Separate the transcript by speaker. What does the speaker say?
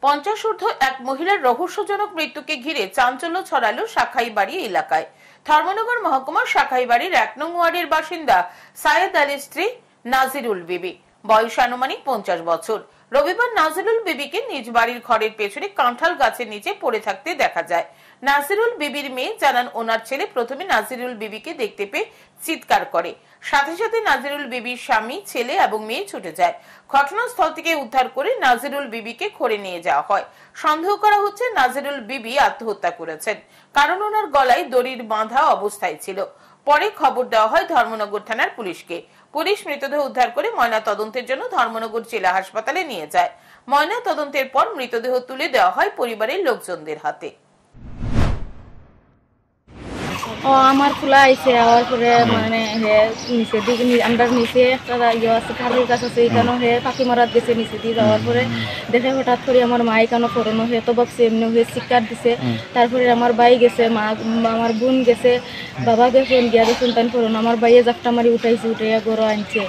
Speaker 1: 50 ঊর্ধ্ব এক মহিলার রহস্যজনক মৃত্যুকে ঘিরে চাঞ্চল্য ছড়ালো শাখাইবাড়ি এলাকায়। ধর্মনগর মহকুমার শাখাইবাড়ির 1 নং ওয়ার্ডের বাসিন্দা সায়েদ আলীর স্ত্রী নাজিরুল বিবি, বয়স আনুমানিক 50 বছর। রবিবার নাজিরুল বিবিকে নিজ বাড়ির ঘরের পেছনে কাঁঠাল গাছের নিচে পড়ে থাকতে দেখা যায়। নাজিরুল বিবির মেয়ে জানান, ওনার ছেলে প্রথমে নাজিরুল বিবিকে দেখতে পেয়ে চিৎকার করে। সাথে সাথে নাজিরুল বিবির স্বামী, ছেলে এবং মেয়ে ছুটে যায়। ঘটনাস্থল থেকে উদ্ধার করে নাজিরুল বিবিকে খড়ে নিয়ে যাওয়া হয়। সন্দেহ করা হচ্ছে নাজিরুল বিবি আত্মহত্যা করেছেন, কারণ ওনার গলায় দড়ির বাঁধা অবস্থায় ছিল। পরে খবর দেওয়া হয় ধর্মনগর থানার পুলিশকে। পুলিশ মৃতদেহ উদ্ধার করে ময়না তদন্তের জন্য ধর্মনগর জেলা হাসপাতালে নিয়ে যায়। ময়না তদন্তের পর মৃতদেহ তুলে দেওয়া হয় পরিবারের লোকজনদের হাতে।
Speaker 2: আমার খোলা আইছে আওয়ার পরে মানে হে নিচে দিকে আমরা নিচে একটা ইয়ে আছে কাঠের গাছ আছে, এখানে হে পাখি মারাত গেছে। নিচে দিয়ে যাওয়ার পরে দেখে হঠাৎ করে আমার মা এখানে ফোরনো হয়ে তো ভাবছে এমনি হয়ে চিৎকার দিছে। তারপরে আমার ভাই গেছে, আমার বোন গেছে, বাবা গেছেন, গিয়া দেখুন তাই ফোরনো আমার ভাইয়ে জাপটা মারি উঠাইছে, উঠাইয়া গরো আনছে।